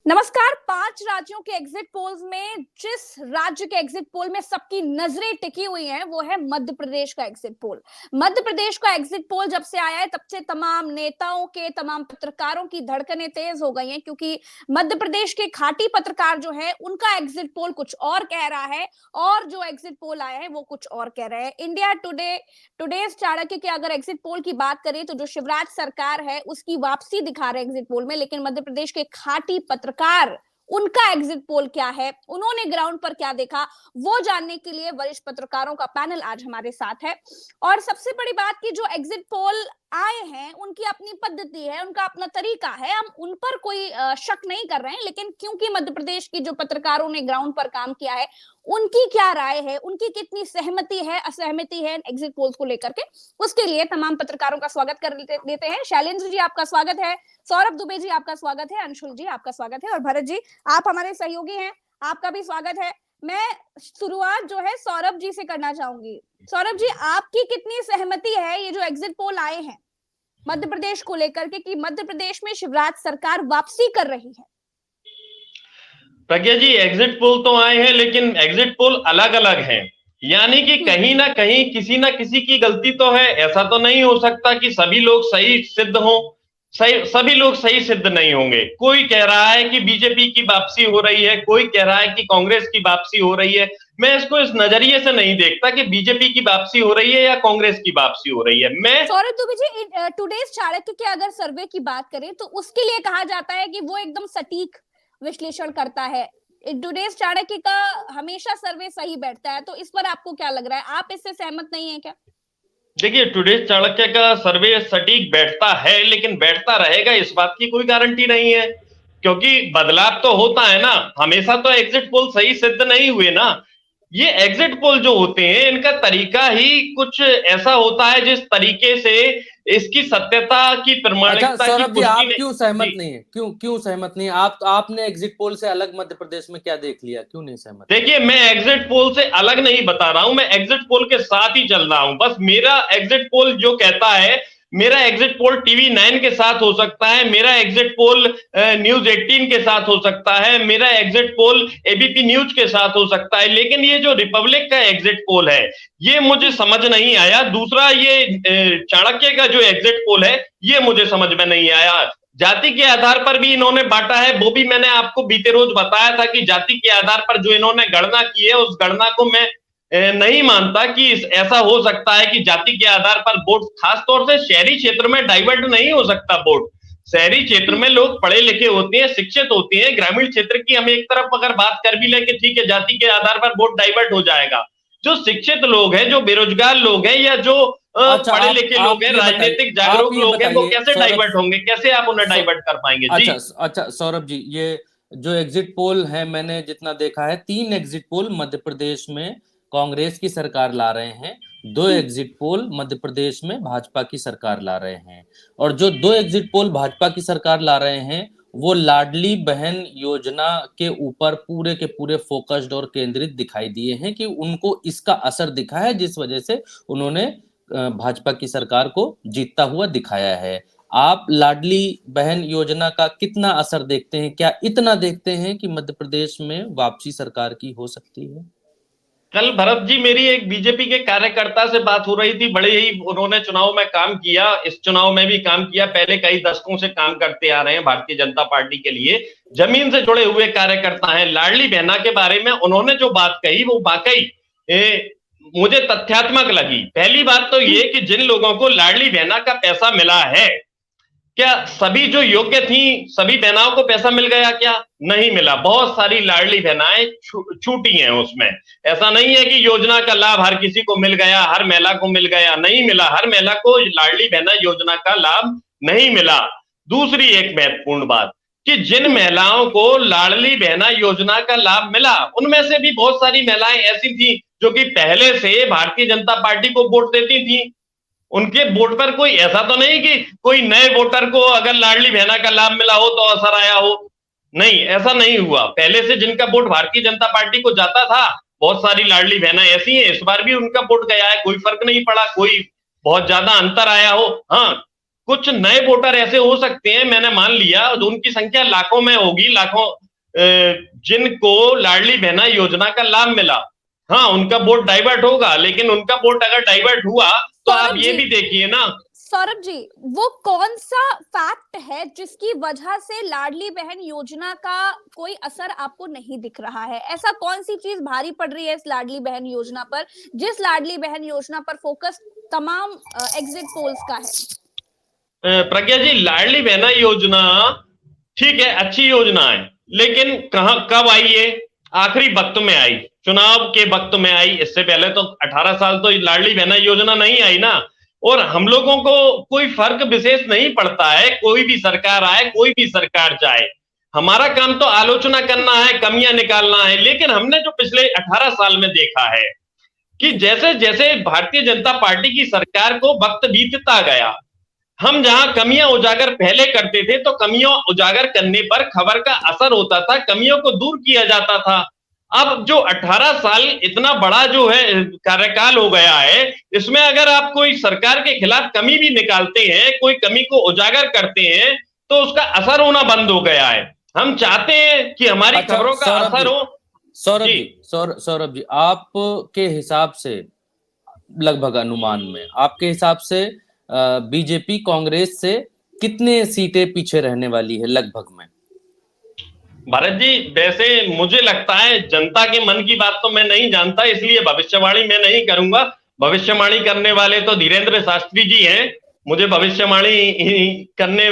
नमस्कार। 5 राज्यों के एग्जिट पोल्स में जिस राज्य के एग्जिट पोल में सबकी नजरें टिकी हुई हैं वो है मध्य प्रदेश का एग्जिट पोल। मध्य प्रदेश का एग्जिट पोल जब से आया है तब से तमाम नेताओं के, तमाम पत्रकारों की धड़कनें तेज हो गई हैं, क्योंकि मध्य प्रदेश के खाटी पत्रकार जो है उनका एग्जिट पोल कुछ और कह रहा है और जो एग्जिट पोल आया है वो कुछ और कह रहे हैं। इंडिया टुडेज चाणक्य के अगर एग्जिट पोल की बात करें तो जो शिवराज सरकार है उसकी वापसी दिखा रहे हैं एग्जिट पोल में, लेकिन मध्य प्रदेश के खाटी पत्रकार उनका एग्जिट पोल क्या है, उन्होंने ग्राउंड पर क्या देखा, वो जानने के लिए वरिष्ठ पत्रकारों का पैनल आज हमारे साथ है। और सबसे बड़ी बात कि जो एग्जिट पोल आए हैं उनकी अपनी पद्धति है, उनका अपना तरीका है, हम उन पर कोई शक नहीं कर रहे हैं, लेकिन क्योंकि मध्य प्रदेश की जो पत्रकारों ने ग्राउंड पर काम किया है उनकी क्या राय है, उनकी कितनी सहमति है, असहमति है एग्जिट पोल्स को लेकर के, उसके लिए तमाम पत्रकारों का स्वागत कर देते हैं। शैलेंद्र जी आपका स्वागत है, सौरभ दुबे जी आपका स्वागत है, अंशुल जी आपका स्वागत है और भरत जी आप हमारे सहयोगी हैं, आपका भी स्वागत है। मैं शुरुआत जो है सौरभ जी से करना चाहूंगी। सौरभ जी, आपकी कितनी सहमति है ये जो एग्जिट पोल आए हैं मध्य प्रदेश को लेकर के कि मध्य प्रदेश में शिवराज सरकार वापसी कर रही है? प्रज्ञा जी, एग्जिट पोल तो आए हैं लेकिन एग्जिट पोल अलग अलग हैं, यानी कि कहीं ना कहीं किसी ना किसी की गलती तो है। ऐसा तो नहीं हो सकता कि सभी लोग सही सिद्ध हों, सभी लोग सही सिद्ध नहीं होंगे। कोई कह रहा है कि बीजेपी की वापसी हो रही है, कोई कह रहा है कि कांग्रेस की वापसी हो रही है। मैं इसको इस नजरिए से नहीं देखता कि बीजेपी की वापसी हो रही है या कांग्रेस की वापसी हो रही है। मैं सौरभ दुबे जी, टुडेज चाणक्य के अगर सर्वे की बात करें तो उसके लिए कहा जाता है कि वो एकदम सटीक विश्लेषण करता है। टुडेज चाणक्य का हमेशा सर्वे सही बैठता है, तो इस पर आपको क्या लग रहा है, आप इससे सहमत नहीं है क्या? देखिए, टुडेज चाणक्य का सर्वे सटीक बैठता है, लेकिन बैठता रहेगा इस बात की कोई गारंटी नहीं है, क्योंकि बदलाव तो होता है ना। हमेशा तो एग्जिट पोल सही सिद्ध नहीं हुए ना। ये एग्जिट पोल जो होते हैं इनका तरीका ही कुछ ऐसा होता है जिस तरीके से इसकी सत्यता की प्रमाणिकता अच्छा सौरभ जी, आप क्यों सहमत जी। नहीं है? क्यों सहमत नहीं है? आपने एग्जिट पोल से अलग मध्य प्रदेश में क्या देख लिया, क्यों नहीं सहमत? देखिए, मैं एग्जिट पोल से अलग नहीं बता रहा हूं, मैं एग्जिट पोल के साथ ही चल रहा हूं। बस मेरा एग्जिट पोल जो कहता है, मेरा एग्जिट पोल टीवी 9 के साथ हो सकता है, मेरा एग्जिट पोल न्यूज 18 के साथ हो सकता है, मेरा एग्जिट पोल एबीपी न्यूज के साथ हो सकता है, लेकिन ये जो रिपब्लिक का एग्जिट पोल है ये मुझे समझ नहीं आया। दूसरा, ये चाणक्य का जो एग्जिट पोल है ये मुझे समझ में नहीं आया। जाति के आधार पर भी इन्होंने बांटा है, वो भी मैंने आपको बीते रोज बताया था कि जाति के आधार पर जो इन्होंने गणना की है उस गणना को मैं नहीं मानता कि ऐसा हो सकता है कि जाति के आधार पर वोट, खासतौर से शहरी क्षेत्र में डाइवर्ट नहीं हो सकता वोट। शहरी क्षेत्र में लोग पढ़े लिखे होते हैं, शिक्षित होते हैं। ग्रामीण क्षेत्र की हम एक तरफ अगर बात कर भी लें कि ठीक है जाति के आधार पर वोट डाइवर्ट हो जाएगा, जो शिक्षित लोग हैं, जो बेरोजगार लोग हैं या जो पढ़े लिखे लोग हैं, राजनीतिक जागरूक लोग हैं, वो कैसे डाइवर्ट होंगे, कैसे आप उन्हें डाइवर्ट कर पाएंगे? जी अच्छा सौरभ जी, ये जो एग्जिट पोल है मैंने जितना देखा है 3 एग्जिट पोल मध्य प्रदेश में कांग्रेस की सरकार ला रहे हैं, 2 एग्जिट पोल मध्य प्रदेश में भाजपा की सरकार ला रहे हैं। और जो 2 एग्जिट पोल भाजपा की सरकार ला रहे हैं वो लाडली बहन योजना के ऊपर पूरे के पूरे फोकस्ड और केंद्रित दिखाई दिए हैं कि उनको इसका असर दिखा है, जिस वजह से उन्होंने भाजपा की सरकार को जीतता हुआ दिखाया है। आप लाडली बहन योजना का कितना असर देखते हैं? क्या इतना देखते हैं कि मध्य प्रदेश में वापसी सरकार की हो सकती है? कल भरत जी मेरी एक बीजेपी के कार्यकर्ता से बात हो रही थी, बड़े ही उन्होंने चुनाव में काम किया, इस चुनाव में भी काम किया, पहले कई दशकों से काम करते आ रहे हैं भारतीय जनता पार्टी के लिए, जमीन से जुड़े हुए कार्यकर्ता हैं। लाडली बहना के बारे में उन्होंने जो बात कही वो वाकई मुझे तथ्यात्मक लगी। पहली बात तो ये कि जिन लोगों को लाडली बहना का पैसा मिला है, क्या सभी जो योग्य थी सभी बहनाओं को पैसा मिल गया? क्या नहीं मिला। बहुत सारी लाडली बहनाएं छूटी हैं उसमें। ऐसा नहीं है कि योजना का लाभ हर किसी को मिल गया, हर महिला को मिल गया, नहीं मिला। हर महिला को लाडली बहना योजना का लाभ नहीं मिला। दूसरी एक महत्वपूर्ण बात कि जिन महिलाओं को लाडली बहना योजना का लाभ मिला उनमें से भी बहुत सारी महिलाएं ऐसी थी जो कि पहले से भारतीय जनता पार्टी को वोट देती थी। उनके वोट पर कोई ऐसा तो नहीं कि कोई नए वोटर को अगर लाडली बहना का लाभ मिला हो तो असर आया हो, नहीं, ऐसा नहीं हुआ। पहले से जिनका वोट भारतीय जनता पार्टी को जाता था, बहुत सारी लाडली बहना ऐसी हैं, इस बार भी उनका वोट गया है, कोई फर्क नहीं पड़ा, कोई बहुत ज्यादा अंतर आया हो। हाँ, कुछ नए वोटर ऐसे हो सकते हैं, मैंने मान लिया, उनकी संख्या लाखों में होगी, लाखों जिनको लाडली बहना योजना का लाभ मिला, हाँ उनका वोट डाइवर्ट होगा, लेकिन उनका वोट अगर डाइवर्ट हुआ तो आप ये भी देखिए ना। सौरभ जी, वो कौन सा फैक्ट है जिसकी वजह से लाडली बहन योजना का कोई असर आपको नहीं दिख रहा है? ऐसा कौन सी चीज भारी पड़ रही है इस लाडली बहन योजना पर, जिस लाडली बहन योजना पर फोकस तमाम एग्जिट पोल्स का है? प्रज्ञा जी, लाडली बहना योजना ठीक है, अच्छी योजना है, लेकिन कब आई? ये आखिरी वक्त में आई, चुनाव के वक्त में आई। इससे पहले तो 18 साल तो लाडली बहना योजना नहीं आई ना। और हम लोगों को कोई फर्क विशेष नहीं पड़ता है, कोई भी सरकार आए, कोई भी सरकार जाए, हमारा काम तो आलोचना करना है, कमियां निकालना है। लेकिन हमने जो पिछले 18 साल में देखा है कि जैसे जैसे भारतीय जनता पार्टी की सरकार को वक्त बीतता गया, हम जहां कमियां उजागर पहले करते थे तो कमियां उजागर करने पर खबर का असर होता था, कमियों को दूर किया जाता था। अब जो 18 साल इतना बड़ा जो है कार्यकाल हो गया है, इसमें अगर आप कोई सरकार के खिलाफ कमी भी निकालते हैं, कोई कमी को उजागर करते हैं, तो उसका असर होना बंद हो गया है। हम चाहते हैं कि हमारी खबरों का असर हो। सौरभ जी, आपके हिसाब से, लगभग अनुमान में आपके हिसाब से बीजेपी कांग्रेस से कितने सीटें पीछे रहने वाली है लगभग में? भरत जी, वैसे मुझे लगता है, जनता के मन की बात तो मैं नहीं जानता, इसलिए भविष्यवाणी मैं नहीं करूंगा। भविष्यवाणी करने वाले तो धीरेन्द्र शास्त्री जी हैं, मुझे भविष्यवाणी करने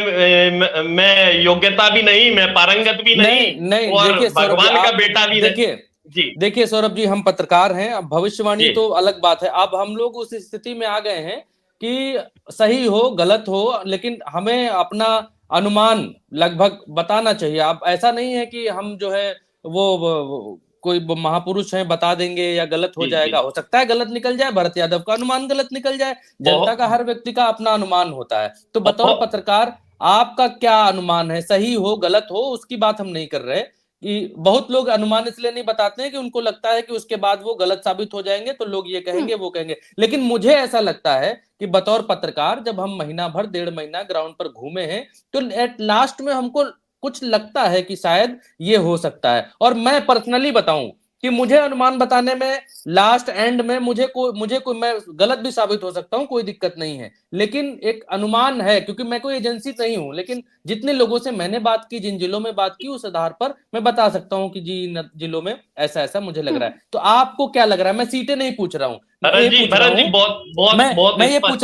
में योग्यता भी नहीं, मैं पारंगत भी नहीं और भगवान का बेटा भी नहीं। देखिए सौरभ जी, हम पत्रकार हैं, अब भविष्यवाणी तो अलग बात है। अब हम लोग उस स्थिति में आ गए हैं कि सही हो गलत हो, लेकिन हमें अपना अनुमान लगभग बताना चाहिए। अब ऐसा नहीं है कि हम जो है वो कोई महापुरुष हैं, बता देंगे या गलत हो जाएगा। हो सकता है गलत निकल जाए, भरत यादव का अनुमान गलत निकल जाए, जनता का, हर व्यक्ति का अपना अनुमान होता है। तो बतौर पत्रकार आपका क्या अनुमान है? सही हो गलत हो उसकी बात हम नहीं कर रहे, कि बहुत लोग अनुमान इसलिए नहीं बताते हैं कि उनको लगता है कि उसके बाद वो गलत साबित हो जाएंगे, तो लोग ये कहेंगे वो कहेंगे। लेकिन मुझे ऐसा लगता है कि बतौर पत्रकार, जब हम महीना भर 1.5 महीना ग्राउंड पर घूमे हैं, तो एट लास्ट में हमको कुछ लगता है कि शायद ये हो सकता है। और मैं पर्सनली बताऊं कि मुझे अनुमान बताने में लास्ट एंड में मुझे कोई मैं गलत भी साबित हो सकता हूं, कोई दिक्कत नहीं है, लेकिन एक अनुमान है, क्योंकि मैं कोई एजेंसी नहीं हूं। लेकिन जितने लोगों से मैंने बात की, जिन जिलों में बात की, उस आधार पर मैं बता सकता हूं कि जी इन जिलों में ऐसा ऐसा मुझे लग रहा है। तो आपको क्या लग रहा है? मैं सीटें नहीं पूछ रहा हूं, मैं ये पूछ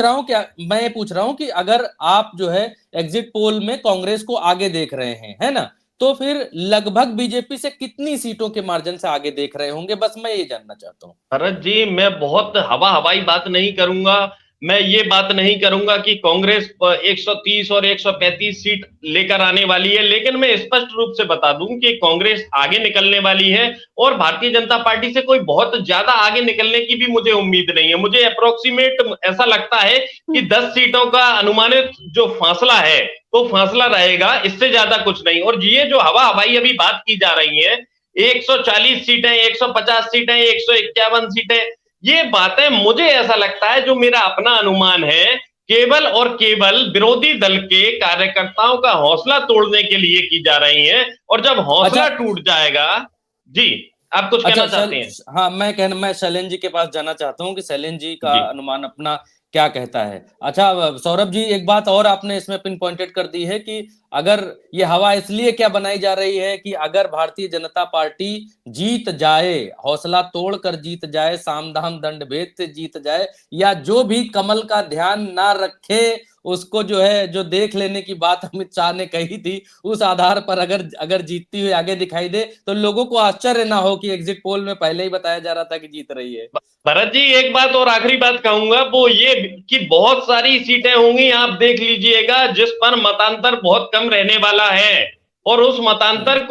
रहा हूं कि अगर आप जो है एग्जिट पोल में कांग्रेस को आगे देख रहे हैं, है ना, तो फिर लगभग बीजेपी से कितनी सीटों के मार्जिन से आगे देख रहे होंगे? बस मैं ये जानना चाहता हूं। भरत जी, मैं बहुत हवाई बात नहीं करूंगा। मैं ये बात नहीं करूंगा कि कांग्रेस 130 और 135 सीट लेकर आने वाली है, लेकिन मैं स्पष्ट रूप से बता दूं कि कांग्रेस आगे निकलने वाली है और भारतीय जनता पार्टी से कोई बहुत ज्यादा आगे निकलने की भी मुझे उम्मीद नहीं है। मुझे अप्रोक्सीमेट ऐसा लगता है कि 10 सीटों का अनुमानित जो फासला है वो फासला रहेगा, इससे ज्यादा कुछ नहीं। और ये जो हवाई अभी बात की जा रही है, 140 सीटें, 150 सीटें, 151 सीटें, ये बातें मुझे ऐसा लगता है, जो मेरा अपना अनुमान है, केवल और केवल विरोधी दल के कार्यकर्ताओं का हौसला तोड़ने के लिए की जा रही हैं। और जब हौसला टूट जाएगा, जी आप कुछ कहना चाहते हैं? हाँ, मैं शैलेंद्र जी के पास जाना चाहता हूँ कि शैलेंद्र जी का अनुमान अपना क्या कहता है। अच्छा सौरभ जी, एक बात और आपने इसमें पिन पॉइंटेड कर दी है कि अगर ये हवा इसलिए क्या बनाई जा रही है कि अगर भारतीय जनता पार्टी जीत जाए, हौसला तोड़कर जीत जाए, साम दाम दंड भेद से जीत जाए, या जो भी कमल का ध्यान ना रखे उसको जो है, जो देख लेने की बात अमित शाह ने कही थी, उस आधार पर अगर जीतती हुई आगे दिखाई दे, तो लोगों को आश्चर्य ना हो कि एग्जिट पोल में पहले ही बताया जा रहा था कि जीत रही है। भरत जी, एक बात और आखिरी बात कहूंगा, वो ये कि बहुत सारी सीटें होंगी, आप देख लीजिएगा, जिस पर मतांतर बहुत कम रहने वाला है, और उस मतांतर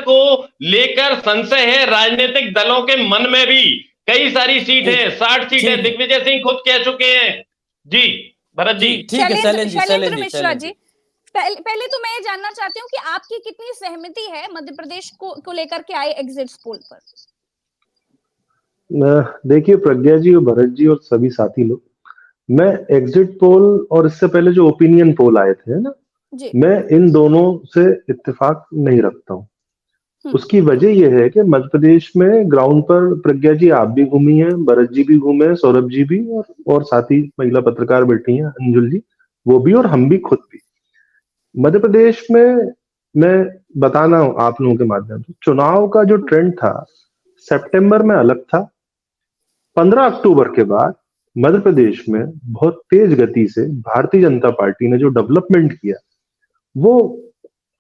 को लेकर संशय है राजनीतिक दलों के मन में भी। कई सारी सीट है, 60 सीटें दिग्विजय सिंह खुद कह चुके हैं। जी भरत जी। ठीक है शैलेंद्र मिश्रा जी, पहले तो मैं ये जानना चाहती हूँ कि आपकी कितनी सहमति है मध्य प्रदेश को लेकर के आए एग्जिट पोल पर? देखिए प्रज्ञा जी और भरत जी और सभी साथी लोग, मैं एग्जिट पोल और इससे पहले जो ओपिनियन पोल आए थे ना, जी। मैं इन दोनों से इत्तेफाक नहीं रखता हूँ। उसकी वजह यह है कि मध्य प्रदेश में ग्राउंड पर प्रज्ञा जी आप भी घूमी हैं, भरत जी भी घूमे हैं, सौरभ जी भी, और साथ ही महिला पत्रकार बैठी हैं अंजुल जी, वो भी, और हम भी खुद भी। मध्य प्रदेश में मैं बताना हूं आप लोगों के माध्यम से, चुनाव का जो ट्रेंड था सितंबर में अलग था। 15 अक्टूबर के बाद मध्य प्रदेश में बहुत तेज गति से भारतीय जनता पार्टी ने जो डेवलपमेंट किया वो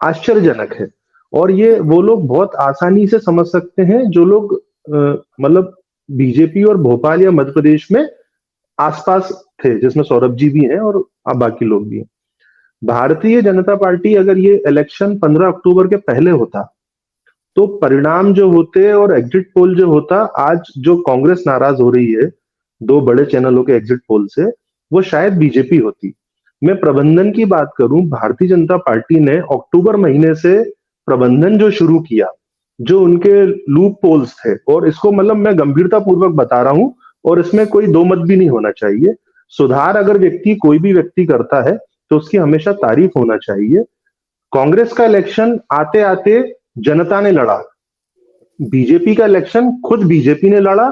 आश्चर्यजनक है। और ये वो लोग बहुत आसानी से समझ सकते हैं जो लोग मतलब बीजेपी और भोपाल या मध्य प्रदेश में आसपास थे, जिसमें सौरभ जी भी हैं और अब बाकी लोग भी हैं। भारतीय जनता पार्टी अगर ये इलेक्शन 15 अक्टूबर के पहले होता तो परिणाम जो होते और एग्जिट पोल जो होता, आज जो कांग्रेस नाराज हो रही है 2 बड़े चैनलों के एग्जिट पोल से, वो शायद बीजेपी होती। मैं प्रबंधन की बात करूं, भारतीय जनता पार्टी ने अक्टूबर महीने से प्रबंधन जो शुरू किया, जो उनके लूप पोल्स थे, और इसको मतलब मैं गंभीरता पूर्वक बता रहा हूं और इसमें कोई दो मत भी नहीं होना चाहिए। सुधार अगर कोई भी व्यक्ति करता है तो उसकी हमेशा तारीफ होना चाहिए। कांग्रेस का इलेक्शन आते आते जनता ने लड़ा, बीजेपी का इलेक्शन खुद बीजेपी ने लड़ा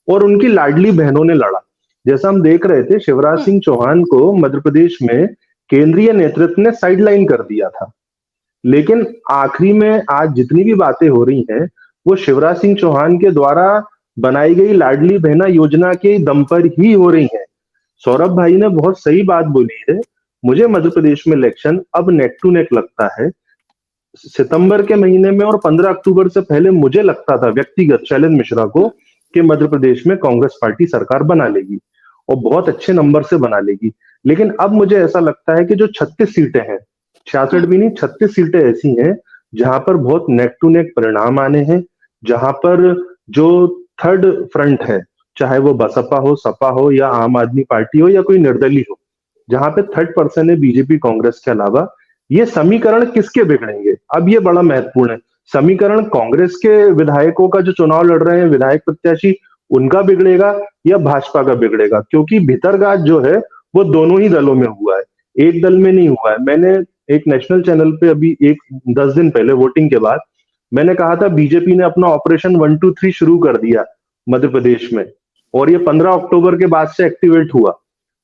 और उनकी लाडली बहनों ने लड़ा। जैसा हम देख रहे थे, शिवराज सिंह चौहान को मध्य प्रदेश में केंद्रीय नेतृत्व ने साइडलाइन कर दिया था, लेकिन आखिरी में आज जितनी भी बातें हो रही हैं वो शिवराज सिंह चौहान के द्वारा बनाई गई लाडली बहना योजना के दम पर ही हो रही हैं। सौरभ भाई ने बहुत सही बात बोली है। मुझे मध्य प्रदेश में इलेक्शन अब नेक टू नेक लगता है। सितंबर के महीने में और 15 अक्टूबर से पहले मुझे लगता था व्यक्तिगत शैलेंद्र मिश्रा को कि मध्य प्रदेश में कांग्रेस पार्टी सरकार बना लेगी और बहुत अच्छे नंबर से बना लेगी। लेकिन अब मुझे ऐसा लगता है कि जो 36 सीटें हैं, 66 भी नहीं, 36 सीटें ऐसी हैं जहां पर बहुत नेक टू नेक परिणाम आने हैं, जहां पर जो थर्ड फ्रंट है, चाहे वो बसपा हो, सपा हो या आम आदमी पार्टी हो या कोई निर्दलीय हो, जहां पे थर्ड पर्सन है बीजेपी कांग्रेस के अलावा, ये समीकरण किसके बिगड़ेंगे? अब ये बड़ा महत्वपूर्ण है। समीकरण कांग्रेस के विधायकों का जो चुनाव लड़ रहे हैं विधायक प्रत्याशी, उनका बिगड़ेगा या भाजपा का बिगड़ेगा? क्योंकि भीतरघात जो है वो दोनों ही दलों में हुआ है, एक दल में नहीं हुआ है। मैंने एक नेशनल चैनल पे अभी 10 दिन पहले वोटिंग के बाद मैंने कहा था बीजेपी ने अपना ऑपरेशन 1 2 3 शुरू कर दिया मध्य प्रदेश में, और ये 15 अक्टूबर के बाद से एक्टिवेट हुआ,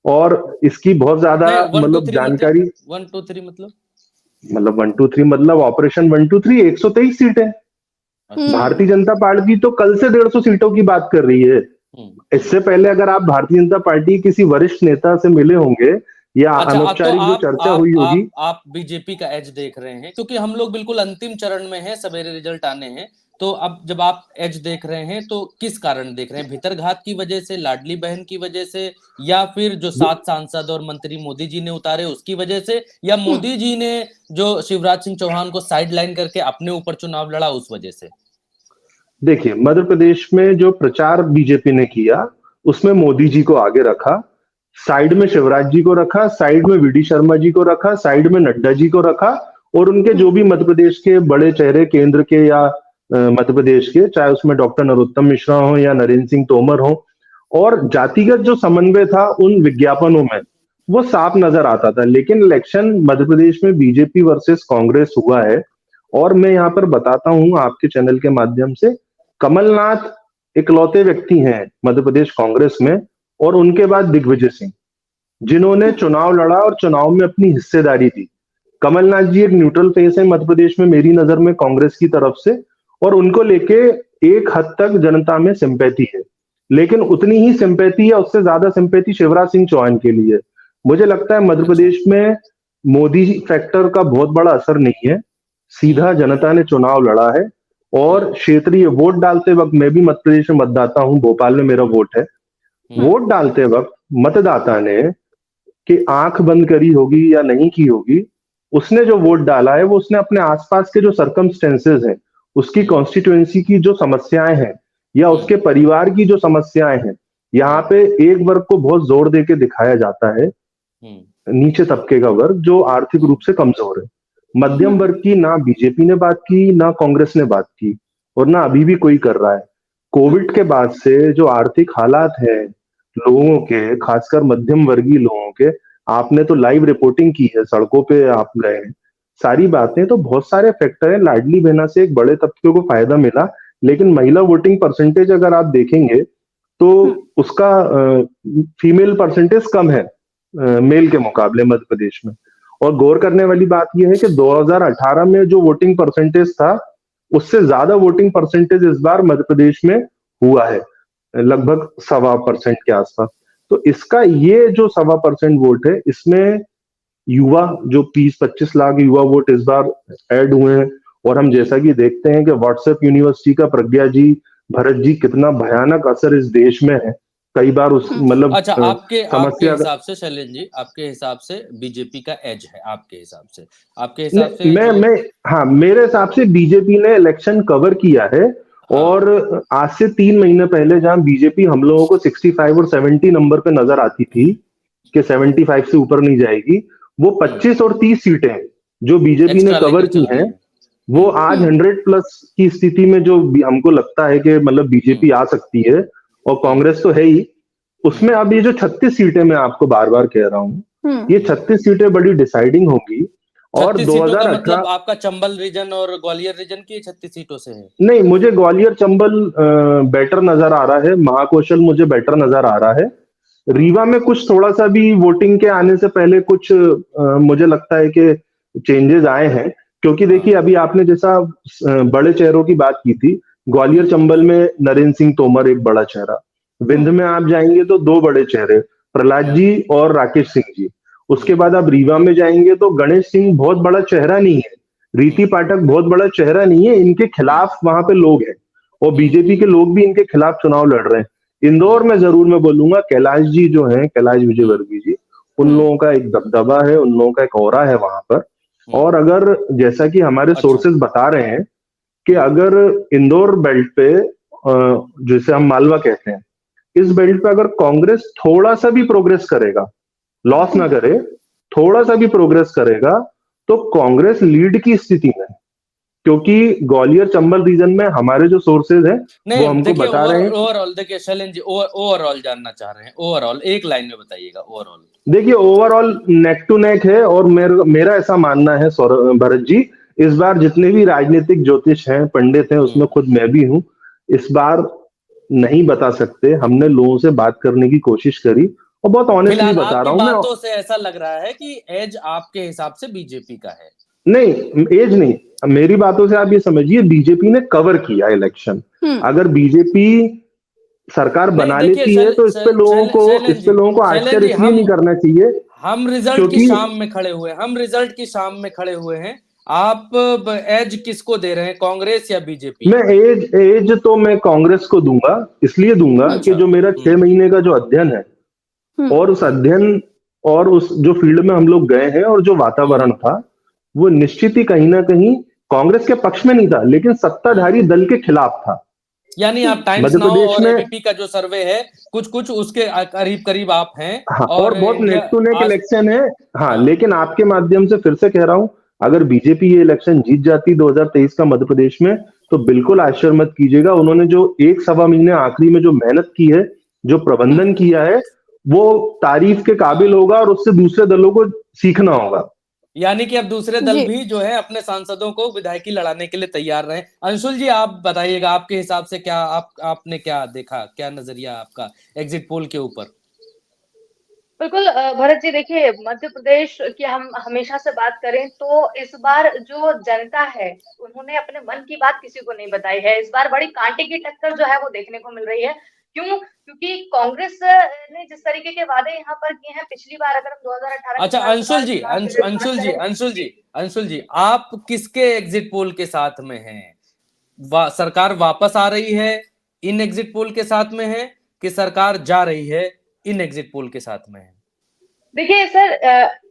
और इसकी बहुत ज्यादा मतलब जानकारी 1 2 3 मतलब 1 2 3 मतलब ऑपरेशन 1 2 3 123 सीटें। भारतीय जनता पार्टी तो कल से 150 सीटों की बात कर रही है। इससे पहले अगर आप भारतीय जनता पार्टी के किसी वरिष्ठ नेता से मिले होंगे या अनौपचारिक जो चर्चा हुई होगी, आप बीजेपी का एज देख रहे हैं, क्योंकि हम लोग बिल्कुल अंतिम चरण में हैं, सवेरे रिजल्ट आने हैं। तो अब जब आप एज देख रहे हैं तो किस कारण देख रहे हैं? भीतरघात की वजह से, लाडली बहन की वजह से, या फिर जो 7 सांसद और मंत्री मोदी जी ने उतारे उसकी वजह से, या मोदी जी ने जो शिवराज सिंह चौहान को साइडलाइन करके अपने ऊपर चुनाव लड़ा उस वजह से? देखिए, मध्य प्रदेश में जो प्रचार बीजेपी ने किया उसमें मोदी जी को आगे रखा, साइड में शिवराज जी को रखा, साइड में वीडी शर्मा जी को रखा, साइड में नड्डा जी को रखा, और उनके जो भी मध्य प्रदेश के बड़े चेहरे केंद्र के या मध्य प्रदेश के, चाहे उसमें डॉक्टर नरोत्तम मिश्रा हो या नरेंद्र सिंह तोमर हो, और जातिगत जो समन्वय था उन विज्ञापनों में वो साफ नजर आता था। लेकिन इलेक्शन मध्य प्रदेश में बीजेपी वर्सेस कांग्रेस हुआ है, और मैं यहाँ पर बताता हूं आपके चैनल के माध्यम से, कमलनाथ इकलौते व्यक्ति हैं मध्य प्रदेश कांग्रेस में, और उनके बाद दिग्विजय सिंह, जिन्होंने चुनाव लड़ा और चुनाव में अपनी हिस्सेदारी दी। कमलनाथ जी एक न्यूट्रल फेस है मध्य प्रदेश में मेरी नजर में कांग्रेस की तरफ से, और उनको लेके एक हद तक जनता में सिंपैथी है, लेकिन उतनी ही सिंपैथी या उससे ज्यादा सिंपैथी शिवराज सिंह चौहान के लिए। मुझे लगता है मध्य प्रदेश में मोदी फैक्टर का बहुत बड़ा असर नहीं है, सीधा जनता ने चुनाव लड़ा है। और क्षेत्रीय वोट डालते वक्त, मैं भी मध्य प्रदेश में मतदाता हूं, भोपाल में मेरा वोट है, वोट डालते वक्त मतदाता ने कि आंख बंद करी होगी या नहीं की होगी, उसने जो वोट डाला है वो उसने अपने आसपास के जो सर्कमस्टेंसेस हैं, उसकी कॉन्स्टिट्यूएंसी की जो समस्याएं हैं या उसके परिवार की जो समस्याएं हैं, यहाँ पे एक वर्ग को बहुत जोर दे के दिखाया जाता है, नीचे तबके का वर्ग जो आर्थिक रूप से कमजोर है। मध्यम वर्ग की ना बीजेपी ने बात की, ना कांग्रेस ने बात की, और ना अभी भी कोई कर रहा है। कोविड के बाद से जो आर्थिक हालात हैं, लोगों के, खासकर मध्यम वर्गीय लोगों के, आपने तो लाइव रिपोर्टिंग की है, सड़कों पे आप गए हैं, सारी बातें, तो बहुत सारे फैक्टर हैं। लाडली बहना से एक बड़े तबके को फायदा मिला, लेकिन महिला वोटिंग परसेंटेज अगर आप देखेंगे तो उसका फीमेल परसेंटेज कम है मेल के मुकाबले मध्य प्रदेश में। और गौर करने वाली बात यह है कि 2018 में जो वोटिंग परसेंटेज था उससे ज्यादा वोटिंग परसेंटेज इस बार मध्य प्रदेश में हुआ है, लगभग 1.25% के आसपास। तो इसका ये जो 1.25% वोट है, इसमें युवा जो 20-25 लाख युवा वोट इस बार ऐड हुए हैं। और हम जैसा कि देखते हैं कि व्हाट्सएप यूनिवर्सिटी का प्रज्ञा जी, भरत जी, कितना भयानक असर इस देश में है। कई बार उस मतलब अच्छा, आपके समस्या हिसाब से शैलेंद्र जी, आपके हिसाब से बीजेपी का एज है, आपके हिसाब से मैं हाँ, मेरे हिसाब से बीजेपी ने इलेक्शन कवर किया है। हाँ। और आज से 3 महीने पहले जहां बीजेपी हम लोगों को 65 और 70 नंबर पे नजर आती थी कि 75 से ऊपर नहीं जाएगी, वो 25 और 30 सीटें जो बीजेपी ने कवर की हैं, वो आज 100+ की स्थिति में जो हमको लगता है कि मतलब बीजेपी आ सकती है, और कांग्रेस तो है ही उसमें। अब ये जो 36 सीटें मैं आपको बार बार कह रहा हूँ, ये 36 सीटें बड़ी डिसाइडिंग होगी। और 36 सीटों का 2018 मतलब आपका चंबल रीजन और ग्वालियर रीजन की 36 सीटों से है? नहीं, मुझे ग्वालियर चंबल बेटर नजर आ रहा है, महाकौशल मुझे बेटर नजर आ रहा है। रीवा में कुछ थोड़ा सा भी वोटिंग के आने से पहले कुछ मुझे लगता है कि चेंजेस आए हैं, क्योंकि देखिए अभी आपने जैसा बड़े चेहरों की बात की थी, ग्वालियर चंबल में नरेंद्र सिंह तोमर एक बड़ा चेहरा, विंध्य में आप जाएंगे तो 2 बड़े चेहरे, प्रहलाद जी और राकेश सिंह जी। उसके बाद आप रीवा में जाएंगे तो गणेश सिंह बहुत बड़ा चेहरा नहीं है, रीति पाठक बहुत बड़ा चेहरा नहीं है, इनके खिलाफ वहां पे लोग हैं, और बीजेपी के लोग भी इनके खिलाफ चुनाव लड़ रहे हैं। इंदौर में जरूर मैं बोलूंगा कैलाश जी जो हैं, कैलाश विजयवर्गीय जी, उन लोगों का एक दबदबा है, उन लोगों का एक ऑरा है वहां पर। और अगर जैसा कि हमारे सोर्सेज बता रहे हैं कि अगर इंदौर बेल्ट पे जिसे हम मालवा कहते हैं, इस बेल्ट पे अगर कांग्रेस थोड़ा सा भी प्रोग्रेस करेगा, लॉस ना करे, थोड़ा सा भी प्रोग्रेस करेगा, तो कांग्रेस लीड की स्थिति में, क्योंकि ग्वालियर चंबल रीजन में हमारे जो सोर्सेज हैं वो हमको बता रहे हैं। ओवरऑल देखिए शैलेंद्र जी, ओवरऑल जानना चाह रहे हैं, ओवरऑल एक लाइन में बताइएगा। ओवरऑल देखिए ओवरऑल नेक टू नेक है, और मेरा ऐसा मानना है भरत जी, इस बार जितने भी राजनीतिक ज्योतिष हैं, पंडित हैं, उसमें खुद मैं भी हूं, इस बार नहीं बता सकते। हमने लोगों से बात करने की कोशिश करी, और बहुत ऑनेस्टली बता रहा हूं मैं। बातों से ऐसा लग रहा है कि एज आपके हिसाब से बीजेपी का है। नहीं, एज नहीं, मेरी बातों से आप ये समझिए बीजेपी ने कवर किया इलेक्शन। अगर बीजेपी सरकार बना लेती है तो इस पे लोगों को आश्चर्य इसलिए नहीं करना चाहिए। हम रिजल्ट की शाम में खड़े हुए हैं, आप एज किसको दे रहे हैं, कांग्रेस या बीजेपी? मैं एज तो मैं कांग्रेस को दूंगा, इसलिए दूंगा कि जो मेरा 6 महीने का जो अध्ययन है, और उस अध्ययन और उस जो फील्ड में हम लोग गए हैं और जो वातावरण था, वो निश्चित ही कहीं ना कहीं कांग्रेस के पक्ष में नहीं था, लेकिन सत्ताधारी दल के खिलाफ था। यानी आप टाइम्स नाउ और एबीपी का जो सर्वे है, कुछ उसके करीब आप हैं। हाँ, और बहुत नेक टू नेक इलेक्शन है। हाँ, लेकिन आपके माध्यम से फिर से कह रहा हूं, अगर बीजेपी ये इलेक्शन जीत जाती 2023 का मध्य प्रदेश में, तो बिल्कुल आश्चर्य मत कीजिएगा। उन्होंने जो 1-1.25 महीने आखिरी में जो मेहनत की है, जो प्रबंधन किया है, वो तारीफ के काबिल होगा, और उससे दूसरे दलों को सीखना होगा। यानी कि अब दूसरे दल भी जो है अपने सांसदों को विधायकी लड़ाने के लिए तैयार रहे। अंशुल जी आप बताइएगा, आपके हिसाब से क्या आपने क्या देखा, क्या नजरिया आपका एग्जिट पोल के ऊपर? बिल्कुल भरत जी, देखिए मध्य प्रदेश की हम हमेशा से बात करें तो इस बार जो जनता है उन्होंने अपने मन की बात किसी को नहीं बताई है। इस बार बड़ी कांटे की टक्कर जो है वो देखने को मिल रही है। क्यों? क्योंकि कांग्रेस ने जिस तरीके के वादे यहाँ पर किए हैं पिछली बार, अगर हम 2018 अच्छा अंशुल जी आप किसके एग्जिट पोल के साथ में हैं? सरकार वापस आ रही है इन एग्जिट पोल के साथ में है, कि सरकार जा रही है इन एग्जिट पोल के साथ में है? देखिए सर,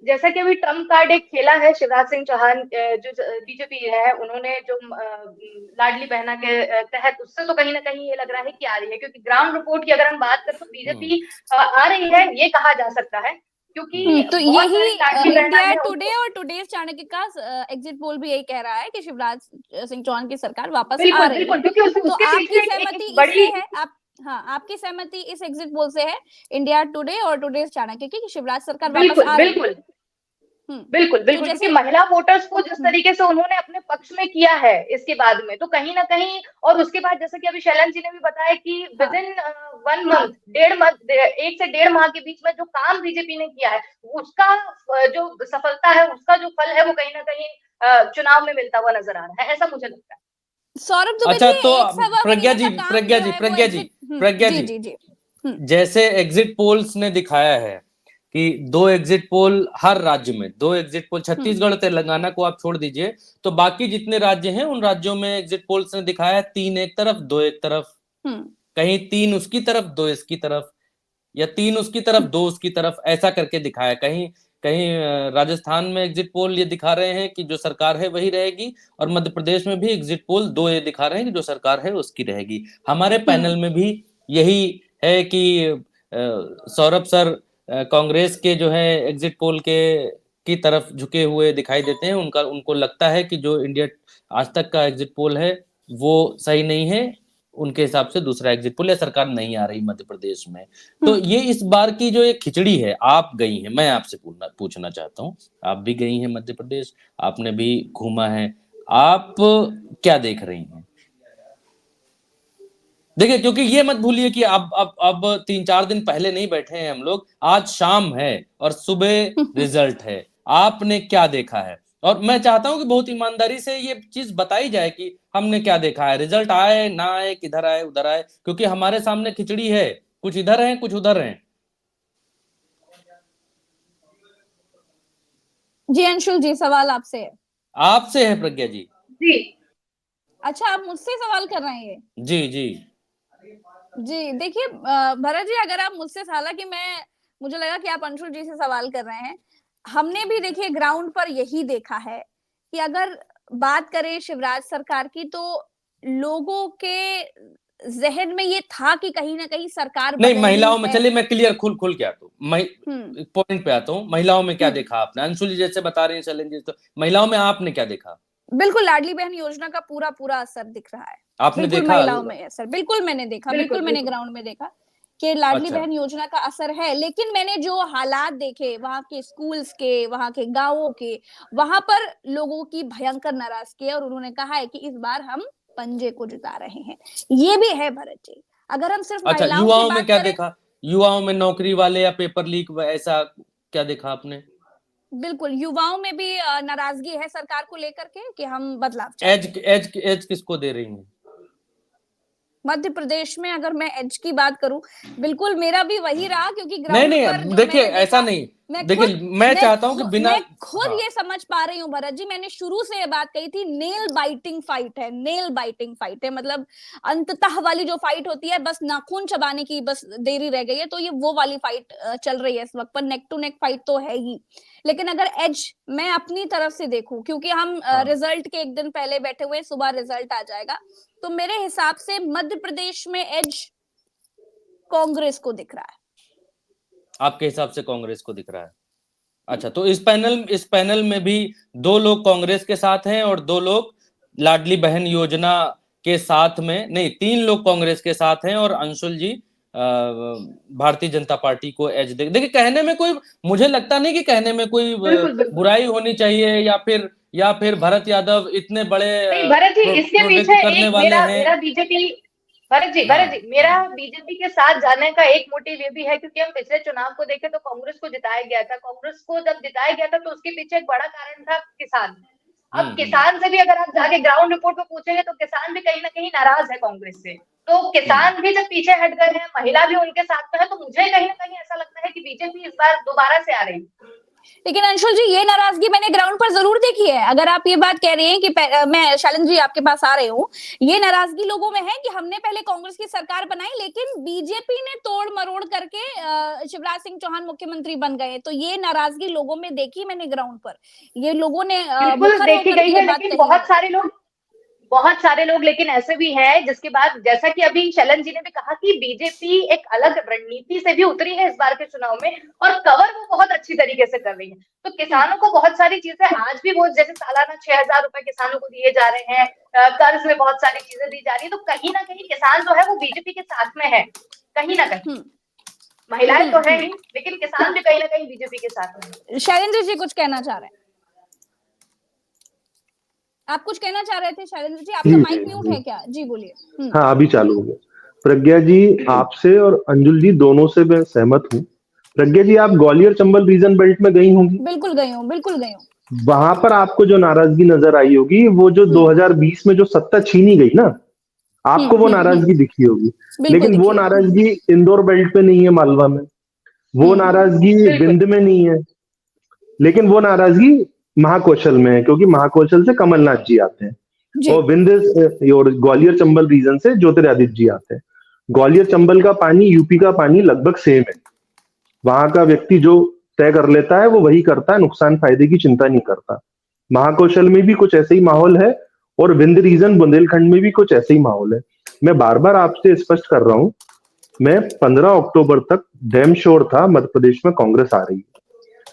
जैसा कि अभी ट्रम्प कार्ड एक खेला है शिवराज सिंह चौहान जो बीजेपी है, उन्होंने जो लाडली बहना के तहत, उससे तो कहीं ना कहीं ये लग रहा है कि आ रही है। क्योंकि ग्राउंड रिपोर्ट की अगर हम बात करें तो बीजेपी आ रही है, ये कहा जा सकता है। क्योंकि तो यही इंडिया टुडे और टुडे चाणक्य का एग्जिट पोल भी यही कह रहा है कि शिवराज सिंह चौहान की सरकार वापस आ रही है। तो आपकी सहमति इससे है? आप हाँ, आपकी सहमति इस एग्जिट पोल से है इंडिया टुडे और टुडेज चाणक्य की कि शिवराज सरकार वापस बिल्कुल आ रही है। बिल्कुल हम्म, बिल्कुल तो बिल्कुल, जैसे क्योंकि महिला वोटर्स को जिस तरीके से उन्होंने अपने पक्ष में किया है इसके बाद में, तो कहीं ना कहीं, और उसके बाद जैसे कि अभी शैलन जी ने भी बताया कि हाँ, विद इन 1 मंथ, 1.5 मंथ, 1 से 1.5 माह के बीच में जो काम बीजेपी ने किया है, उसका जो सफलता है, उसका जो फल है, वो कहीं ना कहीं चुनाव में मिलता हुआ नजर आ रहा है, ऐसा मुझे लगता है। सौरभ दुबे अच्छा, जी, तो 1.25 महीने का काम जो है वो प्रज्ञा जी, एग्जिट। प्रज्ञा जी जी, जी जी। जैसे एग्जिट पोल्स ने दिखाया है कि 2 एग्जिट पोल हर राज्य में, 2 एग्जिट पोल छत्तीसगढ़ तेलंगाना को आप छोड़ दीजिए, तो बाकी जितने राज्य हैं उन राज्यों में एग्जिट पोल्स ने दिखाया है 3 एक तरफ 2 एक तरफ, कहीं 3 उसकी तरफ 2 इसकी तरफ, या 3 उसकी तरफ 2 उसकी तरफ, ऐसा करके दिखाया। कहीं कहीं राजस्थान में एग्जिट पोल ये दिखा रहे हैं कि जो सरकार है वही रहेगी, और मध्य प्रदेश में भी एग्जिट पोल 2 ये दिखा रहे हैं कि जो सरकार है उसकी रहेगी। हमारे पैनल में भी यही है कि सौरभ सर कांग्रेस के जो है एग्जिट पोल के की तरफ झुके हुए दिखाई देते हैं। उनको लगता है कि जो इंडिया आज तक का एग्जिट पोल है वो सही नहीं है, उनके हिसाब से दूसरा एग्जिट पोल, या सरकार नहीं आ रही मध्य प्रदेश में। तो ये इस बार की जो एक खिचड़ी है, आप गई हैं, मैं आपसे पूछना चाहता हूँ, आप भी गई हैं मध्य प्रदेश, आपने भी घूमा है, आप क्या देख रही हैं? देखिए, क्योंकि ये मत भूलिए कि अब 3-4 दिन पहले नहीं बैठे हैं हम लोग, आज शाम है और सुबह रिजल्ट है। आपने क्या देखा है? और मैं चाहता हूं कि बहुत ईमानदारी से ये चीज बताई जाए कि हमने क्या देखा है, रिजल्ट आए ना आए, किधर आए उधर आए, क्योंकि हमारे सामने खिचड़ी है, कुछ इधर है कुछ उधर है। जी अंशुल जी, सवाल आपसे है। आपसे है प्रज्ञा जी। जी अच्छा, आप मुझसे सवाल कर रहे हैं? जी जी। जी देखिए भरत जी, अगर आप मुझसे, हालांकि मुझे लगा कि आप अंशुल जी से सवाल कर रहे हैं। हमने भी देखिए ग्राउंड पर यही देखा है कि अगर बात करें शिवराज सरकार की, तो लोगों के जहन में ये था कि कहीं ना कहीं सरकार नहीं, बदलनी महिलाओं में, है। चलिए मैं क्लियर खुल के आता हूँ, पॉइंट पे आता हूँ। महिलाओं में क्या हम्म देखा आपने? अंशुल जी जैसे बता रहे हैं, चैलेंज जी, तो महिलाओं में आपने क्या देखा? बिल्कुल, लाडली बहन योजना का पूरा पूरा असर दिख रहा है। आपने बिल्कुल देखा? महिलाओं में असर, बिल्कुल मैंने देखा, बिल्कुल बिल्कुल मैंने बिल्कुल। ग्राउंड में देखा कि लाडली अच्छा, बहन योजना का असर है। लेकिन मैंने जो हालात देखे वहां के स्कूल्स के, वहां के गांवों के, वहां पर लोगों की भयंकर नाराजगी है और उन्होंने कहा है कि इस बार हम पंजे को जिता रहे हैं। ये भी है भरत जी। अगर हम सिर्फ अच्छा, महिलाओं की युवाओं में बात क्या करें, देखा? युवाओं में नौकरी वाले या पेपर लीक, ऐसा क्या देखा आपने? बिल्कुल युवाओं में भी नाराजगी है सरकार को लेकर के कि हम बदलाव चाहते हैं। एज किसको दे रही हैं? मध्य प्रदेश में अगर मैं एज की बात करूं, बिल्कुल मेरा भी वही रहा, क्योंकि नहीं ग्राउंड नहीं, पर जो देखिए मैंने ऐसा देखा, नहीं, मैं खुद देखिए मैं चाहता हूं कि बिना, मैं खुद हाँ, ये समझ पा रही हूँ भरत जी। मैंने शुरू से ये बात कही थी, नेल बाइटिंग फाइट है, नेल बाइटिंग फाइट है, मतलब अंततः वाली जो फाइट होती है, बस नाखून चबाने की बस देरी रह गई है, तो ये वो वाली फाइट चल रही है इस वक्त पर। नेक टू नेक फाइट तो है ही, लेकिन अगर एज मैं अपनी तरफ से देखूं, क्योंकि हम हाँ। रिजल्ट के एक दिन पहले बैठे हुए, सुबह रिजल्ट आ जाएगा, तो मेरे हिसाब से मध्य प्रदेश में एज कांग्रेस को दिख रहा है। आपके हिसाब से कांग्रेस को दिख रहा है? अच्छा, तो इस पैनल में भी 2 लोग कांग्रेस के साथ हैं और 2 लोग लाडली बहन योजना के साथ में, नहीं 3 लोग कांग्रेस के साथ हैं, और अंशुल जी भारतीय जनता पार्टी को एज देखिए, कहने में कोई, मुझे लगता नहीं कि कहने में कोई बिल्कुल बिल्कुल। बुराई होनी चाहिए, या फिर भरत यादव इतने बड़े नहीं भरत जी, इसके प्रोजेक्ट पीछे करने एक वाले मेरा हैं। मेरा बीजेपी, भरत हाँ जी मेरा हाँ बीजेपी के साथ जाने का एक मोटिव ये भी है, क्योंकि हम पिछले चुनाव को देखें तो कांग्रेस को जिताया गया था। कांग्रेस को जब जिताया गया था तो उसके पीछे एक बड़ा कारण था किसान। अब हम्म किसान से भी अगर आप जाके ग्राउंड रिपोर्ट में पूछेंगे तो किसान भी कहीं ना कहीं नाराज है कांग्रेस से। तो हम्म किसान भी जब पीछे हट गए हैं, महिला भी उनके साथ में है, तो मुझे कहीं ना कहीं ऐसा लगता है कि बीजेपी इस बार दोबारा से आ रही है। लेकिन अंशुल जी, ये नाराजगी मैंने ग्राउंड पर जरूर देखी है। अगर आप ये बात कह रहे हैं कि मैं शालिन जी आपके पास आ रही हूँ, ये नाराजगी लोगों में है कि हमने पहले कांग्रेस की सरकार बनाई, लेकिन बीजेपी ने तोड़ मरोड़ करके शिवराज सिंह चौहान मुख्यमंत्री बन गए। तो ये नाराजगी लोगों में देखी मैंने ग्राउंड पर, ये लोगों ने बिल्कुल मुखर देखी होकर गई के ये है, बात लेकिन कही बहुत है। सारे लोग बहुत सारे लोग लेकिन ऐसे भी हैं जिसके बाद, जैसा कि अभी शैलन जी ने भी कहा कि बीजेपी एक अलग रणनीति से भी उतरी है इस बार के चुनाव में और कवर वो बहुत अच्छी तरीके से कर रही है। तो किसानों को बहुत सारी चीजें आज भी वो, जैसे सालाना 6,000 रुपए किसानों को दिए जा रहे हैं, कर्ज में बहुत सारी चीजें दी जा रही है, तो कहीं ना कहीं किसान जो है वो बीजेपी के साथ में है, कहीं ना कहीं। महिलाएं तो है ही, लेकिन किसान भी कहीं ना कहीं बीजेपी के साथ में। शैलेंद्र जी कुछ कहना चाह रहे हैं? आप कुछ कहना चाह रहे थे शैलेंद्र जी? आपका माइक म्यूट है क्या? जी बोलिए। हाँ, अभी चालू हो गया। प्रज्ञा जी, आपसे और अंजुल जी दोनों से मैं सहमत हूँ। प्रज्ञा जी, आप ग्वालियर चंबल रीजन बेल्ट में गई होंगी। बिल्कुल गई हूँ, बिल्कुल गई हूँ। वहां पर आपको जो नाराजगी नजर आई होगी, वो जो 2020 में जो सत्ता छीनी गई ना, आपको वो नाराजगी दिखी होगी। लेकिन वो नाराजगी इंदौर बेल्ट पे नहीं है, मालवा में। वो नाराजगी विंध्य में नहीं है, लेकिन वो नाराजगी महाकौशल में है, क्योंकि महाकौशल से कमलनाथ जी आते हैं और विंध्य और ग्वालियर चंबल रीजन से ज्योतिरादित्य जी आते हैं। ग्वालियर चंबल का पानी, यूपी का पानी लगभग सेम है। वहां का व्यक्ति जो तय कर लेता है वो वही करता है, नुकसान फायदे की चिंता नहीं करता। महाकौशल में भी कुछ ऐसे ही माहौल है और विंध्य रीजन बुंदेलखंड में भी कुछ ऐसे ही माहौल है। मैं बार बार आपसे स्पष्ट कर रहा हूं, मैं 15 अक्टूबर तक डैम श्योर था मध्य प्रदेश में कांग्रेस आ रही है।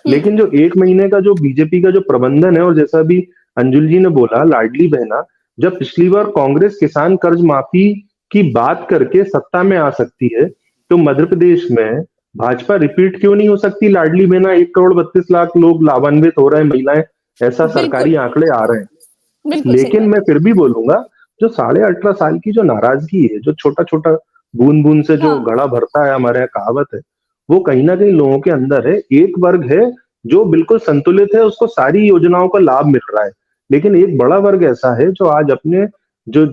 लेकिन जो एक महीने का जो बीजेपी का जो प्रबंधन है, और जैसा भी अंजुल जी ने बोला, लाडली बहना, जब पिछली बार कांग्रेस किसान कर्ज माफी की बात करके सत्ता में आ सकती है, तो मध्य प्रदेश में भाजपा रिपीट क्यों नहीं हो सकती? लाडली बहना 1,32,00,000 लोग लाभान्वित हो रहे हैं, महिलाएं, ऐसा सरकारी आंकड़े आ रहे हैं। लेकिन मैं फिर भी बोलूंगा, जो 18.5 साल की जो नाराजगी है, जो छोटा छोटा बूंद बूंद से जो घड़ा भरता है, हमारे यहाँ कहावत है, वो कहीं ना कहीं लोगों के अंदर है। एक वर्ग है जो बिल्कुल संतुलित है, उसको सारी योजनाओं का लाभ मिल रहा है, लेकिन एक बड़ा वर्ग ऐसा है जो आज अपने जो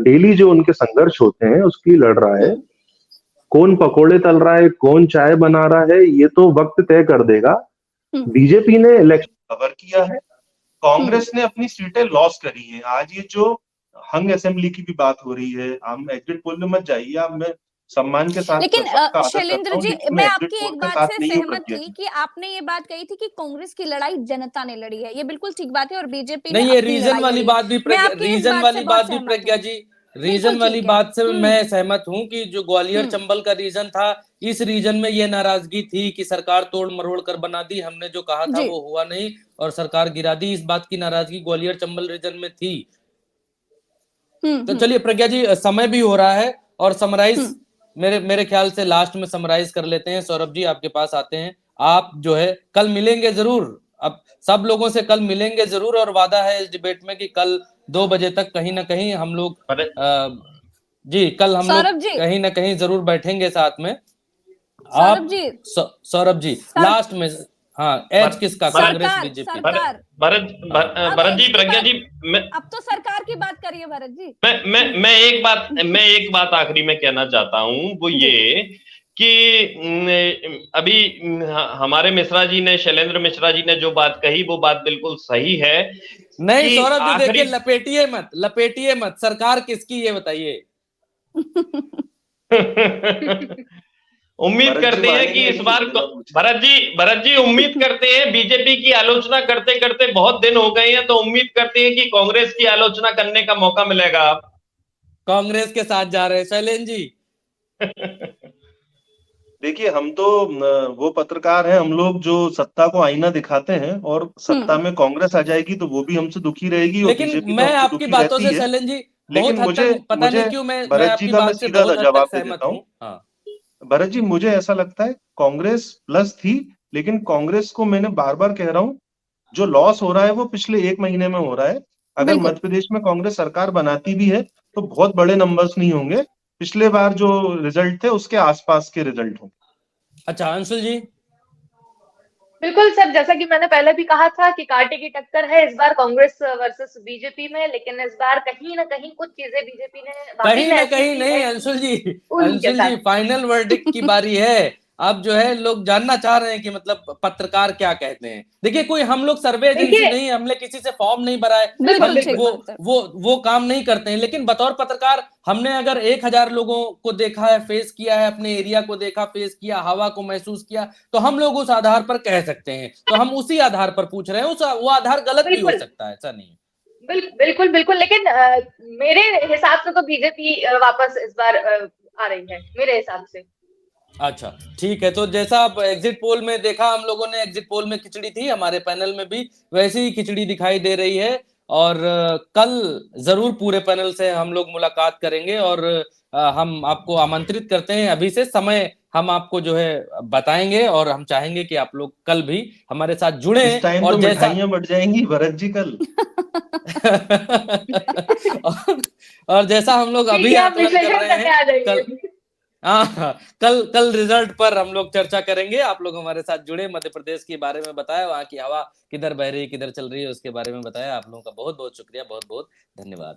डेली जो उनके संघर्ष होते हैं उसकी लड़ रहा है। कौन पकोड़े तल रहा है, कौन चाय बना रहा है, ये तो वक्त तय कर देगा। बीजेपी ने इलेक्शन कवर किया है, कांग्रेस ने अपनी सीटें लॉस करी हैं। आज ये जो हंग असेंबली की भी बात हो रही है, हम एग्जिट पोल में मत जाइए, आप, मैं सम्मान के साथ लेकिन शैलेंद्र जी, मैं आपकी एक बात से नहीं हूं सहमत प्रज्ञा थी जी। कि आपने ये बात कही थी कि कांग्रेस की लड़ाई जनता ने लड़ी है, ये बिल्कुल ठीक बात है, और बीजेपी ने नहीं, ये अपनी रीजन लड़ाई वाली लड़ी बात भी है। मैं आपकी इस बात से बहुत सहमत प्रज्ञा हूं। जी, रीजन बिल्कुल वाली ठीक है। बात से मैं सहमत हूं कि जो ग्वालियर चंबल का रीजन था, इस रीजन में ये नाराजगी थी कि सरकार तोड़ मरोड़ कर बना दी, हमने जो कहा था वो हुआ नहीं और सरकार गिरा दी। इस बात की नाराजगी ग्वालियर चंबल रीजन में थी। तो चलिए प्रज्ञा जी, समय भी हो रहा है और समराइज मेरे ख्याल से लास्ट में समराइज कर लेते हैं। सौरभ जी, आपके पास आते हैं। आप जो है कल मिलेंगे जरूर, अब सब लोगों से कल मिलेंगे जरूर, और वादा है इस डिबेट में कि कल 2 बजे तक कहीं ना कहीं हम लोग जी, कल हम लोग कहीं ना कहीं जरूर बैठेंगे साथ में। आप सौरभ जी लास्ट में, हाँ, एज किसका, कांग्रेस बीजेपी? भरत जी, प्रज्ञा जी, अब तो सरकार की बात करिए भरत जी। मैं एक बात आखिरी में कहना चाहता हूं, वो ये कि अभी हमारे मिश्रा जी ने, शैलेंद्र मिश्रा जी ने जो बात कही, वो बात बिल्कुल सही है। नहीं सौरभ जी, देखिए, लपेटिए मत, सरकार किसकी ये बताइए। उम्मीद करते हैं कि इस बार भरत जी उम्मीद करते हैं, बीजेपी की आलोचना करते करते बहुत दिन हो गए हैं, तो उम्मीद करते हैं कि कांग्रेस की आलोचना करने का मौका मिलेगा। कांग्रेस के साथ जा रहे हैं शैलेंद्र जी। देखिए, हम तो वो पत्रकार हैं, हम लोग जो सत्ता को आईना दिखाते हैं, और सत्ता में कांग्रेस आ जाएगी तो वो भी हमसे दुखी रहेगी, और लेकिन बीजेपी मैं आपकी बातों से शैलेंद्र जी बहुत हद तक, पता नहीं क्यों, मैं आपकी बात से बहुत हद तक सहमत हूं। हाँ भरत जी, मुझे ऐसा लगता है कांग्रेस प्लस थी, लेकिन कांग्रेस को मैंने बार बार कह रहा हूं, जो लॉस हो रहा है वो पिछले 1 महीने में हो रहा है। अगर मध्य प्रदेश में कांग्रेस सरकार बनाती भी है तो बहुत बड़े नंबर्स नहीं होंगे, पिछले बार जो रिजल्ट थे उसके आसपास के रिजल्ट होंगे। अच्छा, अंशुल जी? बिल्कुल सर, जैसा कि मैंने पहले भी कहा था कि कांटे की टक्कर है इस बार कांग्रेस वर्सेस बीजेपी में, लेकिन इस बार कहीं ना कहीं कुछ चीजें बीजेपी ने कहीं ना कहीं नहीं। अंशुल जी, फाइनल वर्डिक्ट की बारी है। अब जो है लोग जानना चाह रहे हैं कि मतलब पत्रकार क्या कहते हैं। देखिए, कोई हम लोग सर्वे एजेंसी नहीं, हमने किसी से फॉर्म नहीं भरा है, वो काम नहीं करते हैं, लेकिन बतौर पत्रकार हमने अगर 1000 लोगों को देखा है, फेस किया है, अपने एरिया को देखा, फेस किया, हवा को महसूस किया, तो हम लोग उस आधार पर कह सकते हैं। तो हम उसी आधार पर पूछ रहे हैं, वो आधार गलत भी हो सकता है, ऐसा नहीं। बिल्कुल बिल्कुल, लेकिन मेरे हिसाब से तो बीजेपी वापस इस बार आ रही है, मेरे हिसाब से। अच्छा, ठीक है। तो जैसा आप एग्जिट पोल में देखा, हम लोगों ने एग्जिट पोल में खिचड़ी थी, हमारे पैनल में भी वैसी ही खिचड़ी दिखाई दे रही है। और कल जरूर पूरे पैनल से हम लोग मुलाकात करेंगे और हम आपको आमंत्रित करते हैं। अभी से समय हम आपको जो है बताएंगे और हम चाहेंगे कि आप लोग कल भी हमारे साथ जुड़े। इस टाइम और तो जैसा मिठाइयां बढ़ जाएंगी भरत जी कल। और जैसा हम लोग ठीक अभी है, आप आकलन कर विश्लेषण रहे करने हैं, आ कल जाइए। हाँ, कल कल रिजल्ट पर हम लोग चर्चा करेंगे। आप लोग हमारे साथ जुड़े, मध्य प्रदेश के बारे में बताया, वहाँ की हवा किधर बह रही, किधर चल रही है, उसके बारे में बताया। आप लोगों का बहुत बहुत शुक्रिया, बहुत बहुत धन्यवाद।